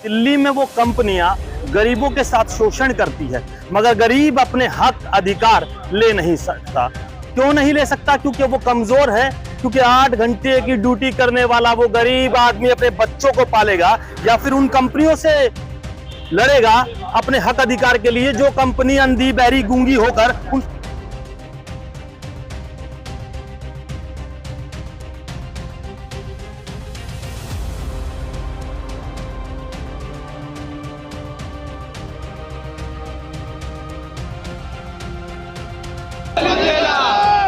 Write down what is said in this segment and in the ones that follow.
दिल्ली में वो कंपनियां गरीबों के साथ शोषण करती है, मगर गरीब अपने हक अधिकार ले नहीं सकता। क्यों नहीं ले सकता? क्योंकि वो कमजोर है। क्योंकि 8 घंटे की ड्यूटी करने वाला वो गरीब आदमी अपने बच्चों को पालेगा या फिर उन कंपनियों से लड़ेगा अपने हक अधिकार के लिए, जो कंपनी अंधी बहरी गूंगी होकर उन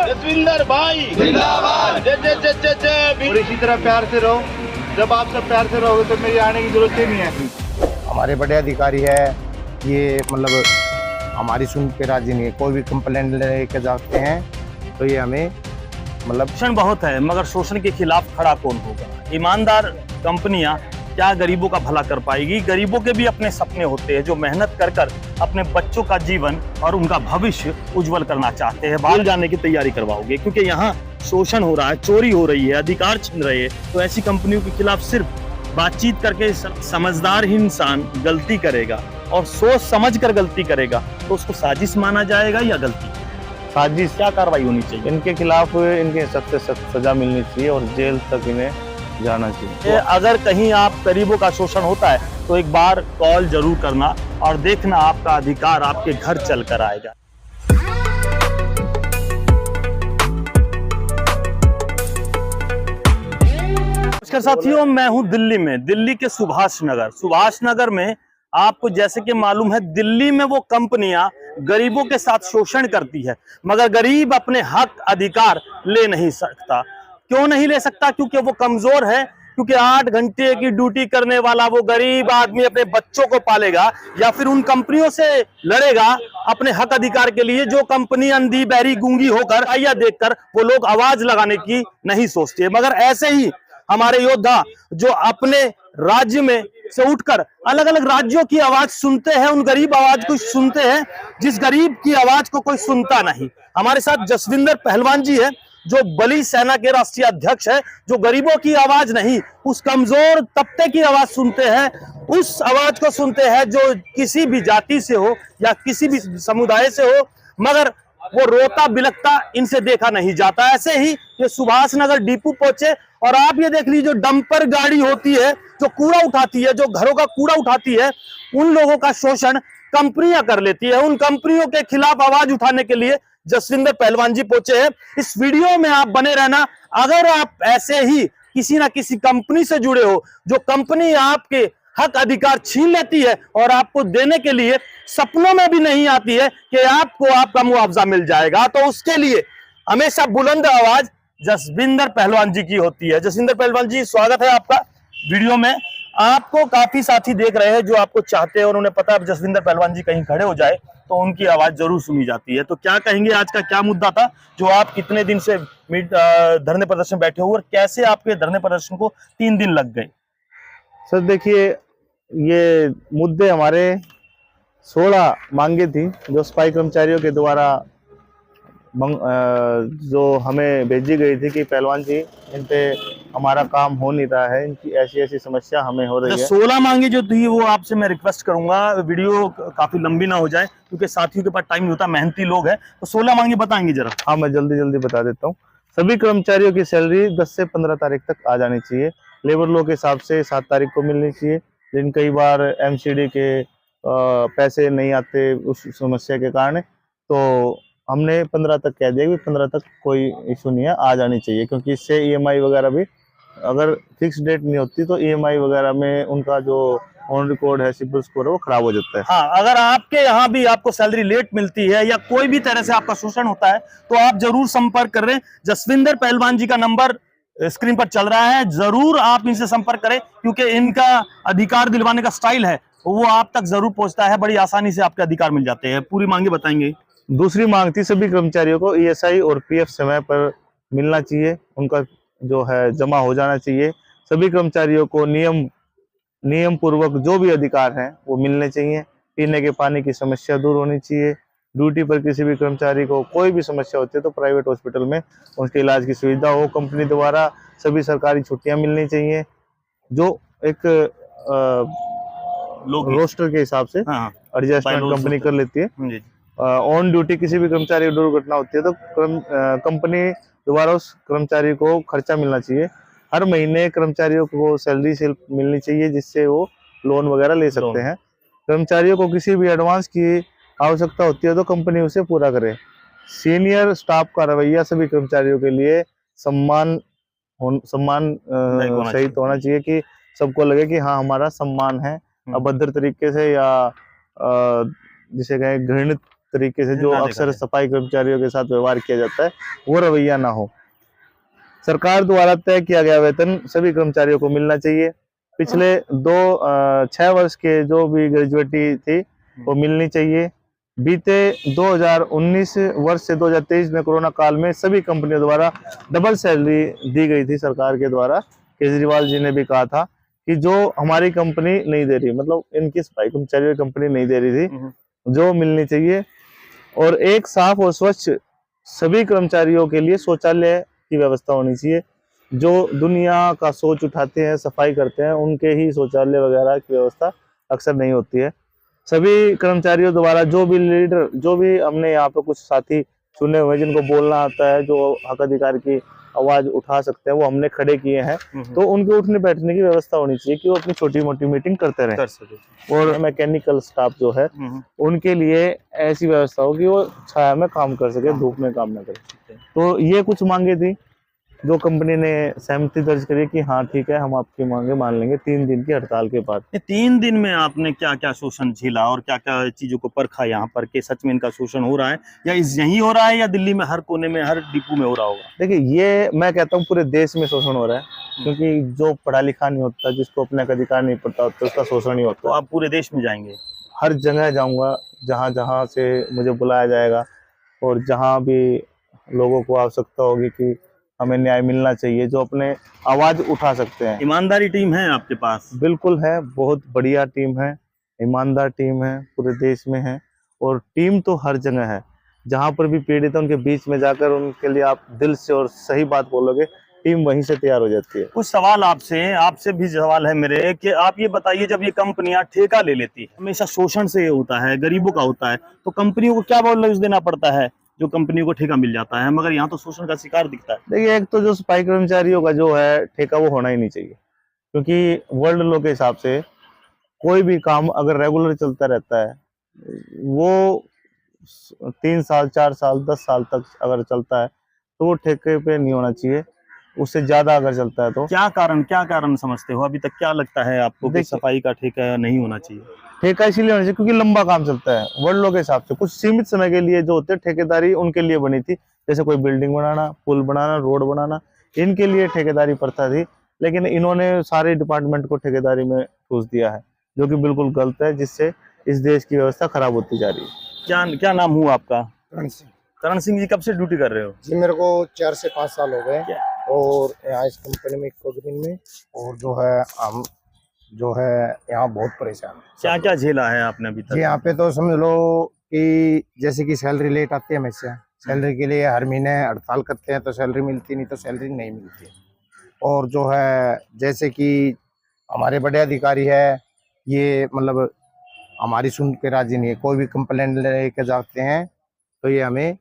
जसविंदर भाई जिंदाबाद। जय जय जय जय जय। और इसी तरह प्यार से रहो। जब आप सब प्यार से रहोगे तो मेरी आने की जरूरत ही नहीं है। हमारे बड़े अधिकारी है, ये मतलब हमारी सुन के राजी नहीं है। कोई भी कंप्लेंट लेके जाते हैं तो ये हमें मतलब शोषण बहुत है, मगर शोषण के खिलाफ खड़ा कौन होगा? ईमानदार कंपनियां क्या गरीबों का भला कर पाएगी? गरीबों के भी अपने सपने होते हैं, जो मेहनत कर कर अपने बच्चों का जीवन और उनका भविष्य उज्जवल करना चाहते हैं। बाहर जाने की तैयारी करवाओगे क्योंकि यहाँ शोषण हो रहा है, चोरी हो रही है, अधिकार छीन रहे हैं, तो ऐसी कंपनियों के खिलाफ सिर्फ बातचीत करके समझदार ही इंसान गलती करेगा और सोच समझ कर गलती करेगा तो उसको साजिश माना जाएगा या गलती? साजिश क्या कार्रवाई होनी चाहिए? इनके खिलाफ इनके सख्त से सख्त सजा मिलनी चाहिए और जेल तक इन्हें जाना चाहिए। अगर कहीं आप गरीबों का शोषण होता है तो एक बार कॉल जरूर करना और देखना आपका अधिकार आपके घर चल कर आएगा। नमस्कार साथियों, मैं हूं दिल्ली में, दिल्ली के सुभाष नगर में आपको जैसे कि मालूम है, दिल्ली में वो कंपनियां गरीबों के साथ शोषण करती है, मगर गरीब अपने हक अधिकार ले नहीं सकता। क्यों नहीं ले सकता? क्योंकि वो कमजोर है। क्योंकि 8 घंटे की ड्यूटी करने वाला वो गरीब आदमी अपने बच्चों को पालेगा या फिर उन कंपनियों से लड़ेगा अपने हक अधिकार के लिए, जो कंपनी अंधी बहरी गूंगी होकर आइया देखकर वो लोग आवाज लगाने की नहीं सोचते। मगर ऐसे ही हमारे योद्धा जो अपने राज्य में से उठकर अलग अलग राज्यों की आवाज सुनते हैं, उन गरीब आवाज को सुनते हैं जिस गरीब की आवाज को कोई सुनता नहीं। हमारे साथ जसविंदर पहलवान जी है, जो बली सेना के राष्ट्रीय अध्यक्ष है, जो गरीबों की आवाज नहीं, उस कमजोर तबके की आवाज सुनते हैं, उस आवाज को सुनते हैं जो किसी भी जाति से हो या किसी भी समुदाय से हो, मगर वो रोता बिलखता इनसे देखा नहीं जाता। ऐसे ही ये सुभाष नगर डिपो पहुंचे और आप ये देख लीजिए, जो डंपर गाड़ी होती है, जो कूड़ा उठाती है, जो घरों का कूड़ा उठाती है, उन लोगों का शोषण कंपनियां कर लेती है। उन कंपनियों के खिलाफ आवाज उठाने के लिए जसविंदर पहलवान जी पहुंचे हैं। इस वीडियो में आप बने रहना। अगर आप ऐसे ही किसी ना किसी कंपनी से जुड़े हो, जो कंपनी आपके हक अधिकार छीन लेती है और आपको देने के लिए सपनों में भी नहीं आती है कि आपको आपका मुआवजा मिल जाएगा, तो उसके लिए हमेशा बुलंद आवाज जसविंदर पहलवान जी की होती है। जसविंदर पहलवान जी, स्वागत है आपका वीडियो में। आपको काफी साथी देख रहे हैं जो आपको चाहते हैं और उन्हें पता है जसविंदर पहलवान जी कहीं खड़े हो जाए तो उनकी आवाज जरूर सुनी जाती है। तो क्या कहेंगे, आज का क्या मुद्दा था जो आप कितने दिन से धरने प्रदर्शन बैठे हुए और कैसे आपके धरने प्रदर्शन को 3 दिन लग गए? सर देखिए, ये मुद्दे हमारे 16 मांगे थी जो सफाई कर्मचारियों के द्वारा जो हमें भेजी गई थी कि पहलवान जी, इन पे हमारा काम हो नहीं रहा है, इनकी ऐसी ऐसी समस्या हमें हो रही है। 16 मांगे जो थी वो आपसे मैं रिक्वेस्ट करूंगा वीडियो काफी लंबी ना हो जाए, क्योंकि साथियों के पास टाइम नहीं होता, मेहनती लोग हैं। तो 16 मांगे बताएंगे जरा? हाँ, मैं जल्दी बता देता हूँ। सभी कर्मचारियों की सैलरी 10 से 15 तारीख तक आ जानी चाहिए। लेबर लॉ के हिसाब से 7 तारीख को मिलनी चाहिए, लेकिन कई बार एमसीडी के पैसे नहीं आते उस समस्या के कारण, तो हमने 15 तक कह दिया कि 15 तक कोई इशू नहीं है, आ जानी चाहिए। क्योंकि इससे ईएमआई वगैरह भी, अगर फिक्स डेट नहीं होती तो ईएमआई वगैरह में उनका जो ऑन रिकॉर्ड है, सिबिल स्कोर है, वो खराब हो जाता है। हाँ, अगर आपके यहाँ भी आपको सैलरी लेट मिलती है या कोई भी तरह से आपका शोषण होता है तो आप जरूर संपर्क कर रहे हैं। जसविंदर पहलवान जी का नंबर स्क्रीन पर चल रहा है, जरूर आप इनसे संपर्क करें, क्योंकि इनका अधिकार दिलवाने का स्टाइल है वो आप तक जरूर पहुंचता है, बड़ी आसानी से आपके अधिकार मिल जाते हैं। पूरी मांगे बताएंगे? दूसरी मांग थी, सभी कर्मचारियों को ईएसआई और पीएफ समय पर मिलना चाहिए, उनका जो है जमा हो जाना चाहिए। सभी कर्मचारियों को नियम पूर्वक जो भी अधिकार हैं वो मिलने चाहिए। पीने के पानी की समस्या दूर होनी चाहिए। ड्यूटी पर किसी भी कर्मचारी को कोई भी समस्या होती है तो प्राइवेट हॉस्पिटल में उसके इलाज की सुविधा हो। कंपनी द्वारा सभी सरकारी छुट्टियां मिलनी चाहिए। जो एक लोग रोस्टर के हिसाब से हाँ एडजस्टमेंट bylaws कंपनी होते कर लेती है। जी ऑन ड्यूटी किसी भी कर्मचारी की दुर्घटना होती है तो कंपनी द्वारा उस कर्मचारी को खर्चा मिलना चाहिए। हर महीने कर्मचारियों को सैलरी स्लिप मिलनी चाहिए जिससे वो लोन वगैरह ले सकते हैं। कर्मचारियों को किसी भी एडवांस की आवश्यकता होती है तो कंपनी उसे पूरा करे। सीनियर स्टाफ का रवैया सभी कर्मचारियों के लिए सम्मान सहित होना चाहिए कि सबको लगे कि हाँ हमारा सम्मान है। अभद्र तरीके से या जिसे कहें घृणित तरीके से जो अक्सर सफाई कर्मचारियों के साथ व्यवहार किया जाता है वो रवैया ना हो। सरकार द्वारा तय किया गया वेतन सभी कर्मचारियों को मिलना चाहिए। पिछले 6 वर्ष के जो भी ग्रेजुएटी थी वो मिलनी चाहिए। बीते 2019 वर्ष से 2023 में कोरोना काल में सभी कंपनियों द्वारा डबल सैलरी दी गई थी सरकार के द्वारा। केजरीवाल जी ने भी कहा था कि जो हमारी कंपनी नहीं दे रही, मतलब इनकी सफाई कर्मचारियों की कंपनी नहीं दे रही थी, जो मिलनी चाहिए। और एक साफ और स्वच्छ सभी कर्मचारियों के लिए शौचालय की व्यवस्था होनी चाहिए। जो दुनिया का शौच उठाते हैं, सफाई करते हैं, उनके ही शौचालय वगैरह की व्यवस्था अक्सर नहीं होती है। सभी कर्मचारियों द्वारा जो भी लीडर, जो भी हमने यहाँ पे कुछ साथी चुने हुए जिनको बोलना आता है, जो हक अधिकार की आवाज उठा सकते हैं, वो हमने खड़े किए हैं। तो उनके उठने बैठने की व्यवस्था होनी चाहिए कि वो अपनी छोटी मोटी मीटिंग करते रहें। और मैकेनिकल स्टाफ जो है उनके लिए ऐसी व्यवस्था हो कि वो छाया में काम कर सके, धूप में काम ना करे। तो ये कुछ मांगे थी जो कंपनी ने सहमति दर्ज करी कि हाँ ठीक है हम आपकी मांगे मान लेंगे 3 दिन की हड़ताल के बाद। 3 दिन में आपने क्या क्या शोषण झेला और क्या क्या चीजों को परखा यहाँ पर कि सच में इनका शोषण हो रहा है, या यहीं हो रहा है या दिल्ली में हर कोने में हर डिपो में हो रहा होगा? देखिए ये मैं कहता हूँ पूरे देश में शोषण हो रहा है, क्योंकि जो पढ़ा लिखा नहीं होता, जिसको अपने अधिकार नहीं पता होता, उसका शोषण ही होता। तो आप पूरे देश में जाएंगे? हर जगह जाऊंगा जहाँ जहाँ से मुझे बुलाया जाएगा, और जहाँ भी लोगों को आवश्यकता होगी कि हमें न्याय मिलना चाहिए, जो अपने आवाज उठा सकते हैं। ईमानदारी टीम है आपके पास? बिल्कुल है, बहुत बढ़िया टीम है, ईमानदार टीम है, पूरे देश में है। और टीम तो हर जगह है, जहाँ पर भी पीड़ित है उनके बीच में जाकर उनके लिए आप दिल से और सही बात बोलोगे, टीम वहीं से तैयार हो जाती है। कुछ सवाल आपसे भी सवाल है मेरे कि आप ये बताइए, जब ये कंपनियां ठेका ले लेती है, हमेशा शोषण से होता है, गरीबों का होता है, तो कंपनियों को क्या बोनस देना पड़ता है जो कंपनियों को ठेका मिल जाता है, मगर यहाँ तो शोषण का शिकार दिखता है? देखिए एक तो जो सफाई कर्मचारियों का जो है ठेका वो होना ही नहीं चाहिए, क्योंकि वर्ल्ड लॉ के हिसाब से कोई भी काम अगर रेगुलर चलता रहता है वो 3 साल 4 साल 10 साल तक अगर चलता है तो वो ठेके पे नहीं होना चाहिए। उससे ज्यादा अगर चलता है तो क्या कारण समझते हो? अभी तक क्या लगता है आपको कि सफाई का ठेका नहीं होना चाहिए? ठेका इसीलिए होना चाहिए क्योंकि लंबा काम चलता है। वर्ल्ड लॉ के हिसाब से कुछ सीमित समय के लिए जो होते हैं ठेकेदारी उनके लिए बनी थी, जैसे कोई बिल्डिंग बनाना, पुल बनाना, रोड बनाना, इनके लिए ठेकेदारी प्रथा थी। लेकिन इन्होंने सारे डिपार्टमेंट को ठेकेदारी में ठूस दिया है, जो कि बिल्कुल गलत है, जिससे इस देश की व्यवस्था खराब होती जा रही है। क्या नाम हुआ आपका? करण सिंह। करण सिंह जी, कब से ड्यूटी कर रहे हो? जी मेरे को 4 से 5 साल हो गए, और यहाँ इस कंपनी में कोग्रीन में, और जो है हम जो है यहाँ बहुत परेशान। क्या क्या झेला है आपने अभी तक? जी यहाँ पे तो समझ लो कि जैसे कि सैलरी लेट आती है, हमेशा सैलरी के लिए हर महीने हड़ताल करते हैं तो सैलरी मिलती नहीं, तो सैलरी नहीं मिलती। और जो है जैसे कि हमारे बड़े अधिकारी है, ये मतलब हमारी सुन के राजी नहीं है। कोई भी कंप्लेंट लेके जाते हैं तो ये हमें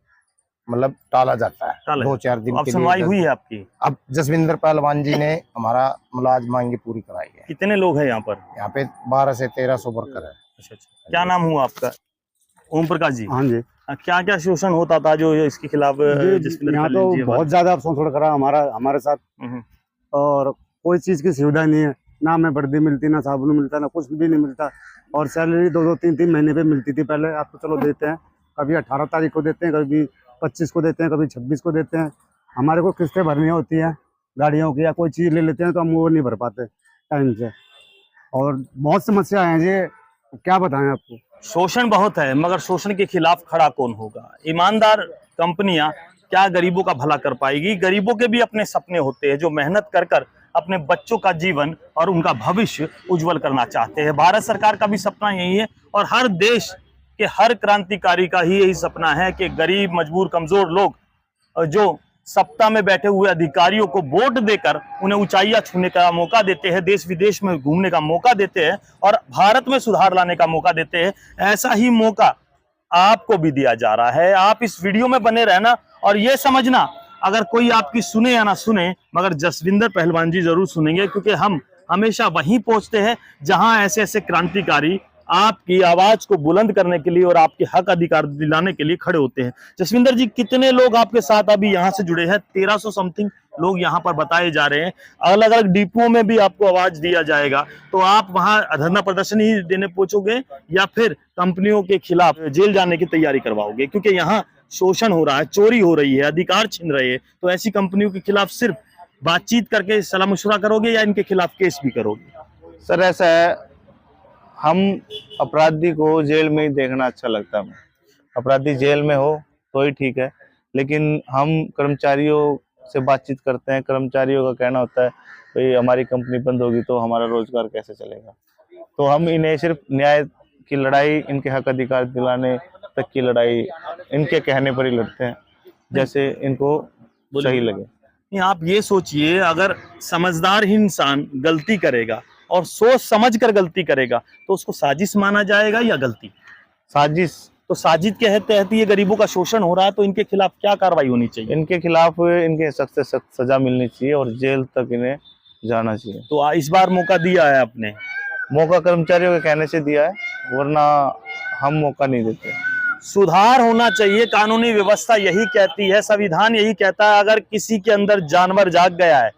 मतलब टाला जाता है 2-4 दिन के लिए। सुनवाई हुई है आपकी? अब जसविंदर पहलवान जी ने हमारा मुलाज मांगी पूरी कराई है। कितने लोग हैं यहाँ पर? यहाँ पे 1200 से 1300 वर्कर है। अच्छा, क्या नाम हुआ आपका? ओम प्रकाश जी। हाँ जी। क्या क्या शोषण होता था जो इसके खिलाफ? यहाँ तो बहुत ज्यादा शोषण करा हमारे साथ, और कोई चीज की सुविधा नहीं है, ना हमें वर्दी मिलती, ना साबुन मिलता, ना कुछ भी नहीं मिलता। और सैलरी 2-2, 3-3 महीने पे मिलती थी पहले। आप तो चलो देते हैं, कभी 18 तारीख को देते हैं, कभी 25 को देते हैं, कभी 26 को देते हैं। हमारे को किस्तें भरनी होती हैं गाड़ियों की, या कोई चीज़ ले लेते हैं तो हम वो नहीं भर पाते टाइम से, और बहुत समस्या है जी, क्या बताएं आपको। शोषण बहुत है, मगर शोषण के खिलाफ खड़ा कौन होगा? ईमानदार कंपनियां क्या गरीबों का भला कर पाएगी? गरीबों के भी अपने सपने होते हैं, जो मेहनत कर कर अपने बच्चों का जीवन और उनका भविष्य उज्जवल करना चाहते हैं। भारत सरकार का भी सपना यही है, और हर देश के हर क्रांतिकारी का ही यही सपना है कि गरीब, मजबूर, कमजोर लोग जो सत्ता में बैठे हुए अधिकारियों को वोट देकर उन्हें ऊंचाइयां छूने का मौका देते हैं, देश विदेश में घूमने का मौका देते हैं और भारत में सुधार लाने का मौका देते हैं। ऐसा ही मौका आपको भी दिया जा रहा है। आप इस वीडियो में बने रहना और ये समझना, अगर कोई आपकी सुने या ना सुने, मगर जसविंदर पहलवान जी जरूर सुनेंगे, क्योंकि हम हमेशा वहीं पहुंचते हैं जहां ऐसे ऐसे क्रांतिकारी आपकी आवाज को बुलंद करने के लिए और आपके हक अधिकार दिलाने के लिए खड़े होते हैं। जसविंदर जी, कितने लोग आपके साथ अभी यहाँ से जुड़े हैं? 1300 समथिंग लोग यहाँ पर बताए जा रहे हैं। अलग अलग डिपों में भी आपको आवाज दिया जाएगा, तो आप वहां धरना प्रदर्शन ही देने पहुंचोगे या फिर कंपनियों के खिलाफ जेल जाने की तैयारी करवाओगे? क्योंकि यहाँ शोषण हो रहा है, चोरी हो रही है, अधिकार छीन रहे हैं, तो ऐसी कंपनियों के खिलाफ सिर्फ बातचीत करके सलाह मशुरा करोगे या इनके खिलाफ केस भी करोगे? सर ऐसा है, हम अपराधी को जेल में ही देखना अच्छा लगता है। अपराधी जेल में हो तो ही ठीक है, लेकिन हम कर्मचारियों से बातचीत करते हैं। कर्मचारियों का कहना होता है भाई हमारी कंपनी बंद होगी तो हमारा रोजगार कैसे चलेगा। तो हम इन्हें सिर्फ न्याय की लड़ाई, इनके हक अधिकार दिलाने तक की लड़ाई इनके कहने पर ही लड़ते हैं, जैसे इनको सही लगे। आप ये सोचिए, अगर समझदार ही इंसान गलती करेगा और सोच समझ कर गलती करेगा तो उसको साजिश माना जाएगा या गलती? साजिश। तो साजिश के तहत ये गरीबों का शोषण हो रहा है, तो इनके खिलाफ क्या कार्रवाई होनी चाहिए? इनके खिलाफ इनके सख्त से सख्त सजा मिलनी चाहिए और जेल तक इन्हें जाना चाहिए। तो इस बार मौका दिया है आपने? मौका कर्मचारियों के कहने से दिया है, वरना हम मौका नहीं देते। सुधार होना चाहिए, कानूनी व्यवस्था यही कहती है, संविधान यही कहता है। अगर किसी के अंदर जानवर जाग गया है,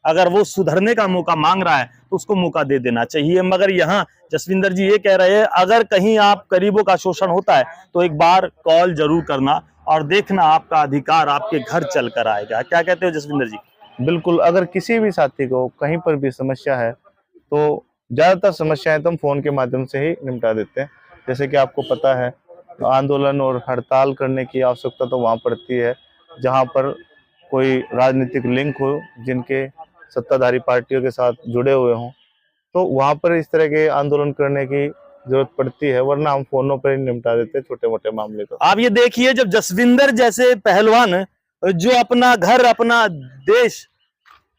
अगर वो सुधरने का मौका मांग रहा है तो उसको मौका दे देना चाहिए। मगर यहाँ जसविंदर जी ये कह रहे हैं, अगर कहीं आप गरीबों का शोषण होता है तो एक बार कॉल जरूर करना और देखना आपका अधिकार आपके घर चल कर आएगा। क्या कहते हो जसविंदर जी? बिल्कुल, अगर किसी भी साथी को कहीं पर भी समस्या है तो ज्यादातर समस्याएं तो हम फोन के माध्यम से ही निपटा देते हैं। जैसे कि आपको पता है, आंदोलन और हड़ताल करने की आवश्यकता तो वहां पड़ती है जहां पर कोई राजनीतिक लिंक हो, जिनके सत्ताधारी पार्टियों के साथ जुड़े हुए हों, तो वहां पर इस तरह के आंदोलन करने की जरूरत पड़ती है, वरना हम फोनों पर ही निपटा देते हैं छोटे मोटे मामले को। आप ये देखिए, जब जसविंदर जैसे पहलवान जो अपना घर अपना देश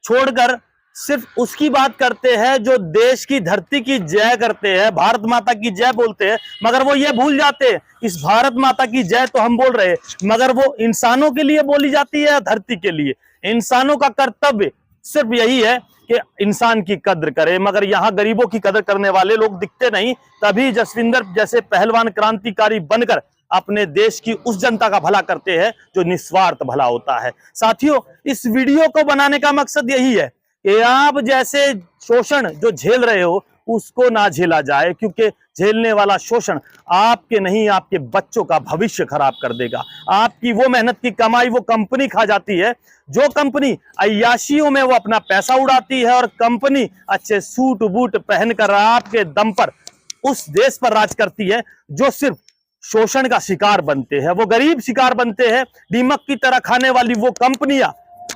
छोड़कर सिर्फ उसकी बात करते हैं, जो देश की धरती की जय करते हैं, भारत माता की जय बोलते हैं, मगर वो ये भूल जाते हैं इस भारत माता की जय तो हम बोल रहे हैं, मगर वो इंसानों के लिए बोली जाती है, धरती के लिए। इंसानों का कर्तव्य सिर्फ यही है कि इंसान की कद्र करे, मगर यहाँ गरीबों की कद्र करने वाले लोग दिखते नहीं। तभी जसविंदर जैसे पहलवान क्रांतिकारी बनकर अपने देश की उस जनता का भला करते हैं जो निस्वार्थ भला होता है। साथियों, इस वीडियो को बनाने का मकसद यही है कि आप जैसे शोषण जो झेल रहे हो उसको ना झेला जाए, क्योंकि झेलने वाला शोषण आपके नहीं आपके बच्चों का भविष्य खराब कर देगा। आपकी वो मेहनत की कमाई वो कंपनी खा जाती है, जो कंपनी अय्याशियों में वो अपना पैसा उड़ाती है, और कंपनी अच्छे सूट बूट पहनकर आपके दम पर उस देश पर राज करती है जो सिर्फ शोषण का शिकार बनते हैं। वो गरीब शिकार बनते हैं, दीमक की तरह खाने वाली वो कंपनियां,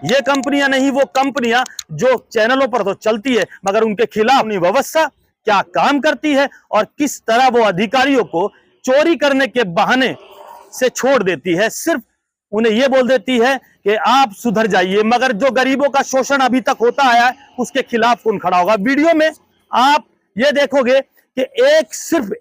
ये कंपनियां नहीं, वो कंपनियां जो चैनलों पर तो चलती है मगर उनके खिलाफ व्यवस्था क्या काम करती है और किस तरह वो अधिकारियों को चोरी करने के बहाने से छोड़ देती है। सिर्फ उन्हें यह बोल देती है कि आप सुधर जाइए, मगर जो गरीबों का शोषण अभी तक होता आया है उसके खिलाफ कौन खड़ा होगा? वीडियो में आप ये देखोगे कि सिर्फ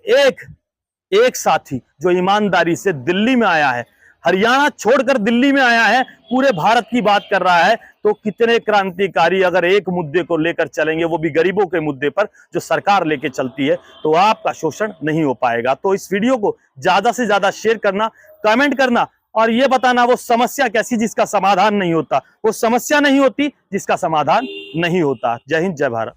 एक साथी जो ईमानदारी से दिल्ली में आया है, हरियाणा छोड़कर दिल्ली में आया है, पूरे भारत की बात कर रहा है, तो कितने क्रांतिकारी अगर एक मुद्दे को लेकर चलेंगे, वो भी गरीबों के मुद्दे पर जो सरकार लेके चलती है, तो आपका शोषण नहीं हो पाएगा। तो इस वीडियो को ज्यादा से ज्यादा शेयर करना, कमेंट करना और ये बताना वो समस्या कैसी जिसका समाधान नहीं होता, वो समस्या नहीं होती जिसका समाधान नहीं होता। जय हिंद, जय भारत।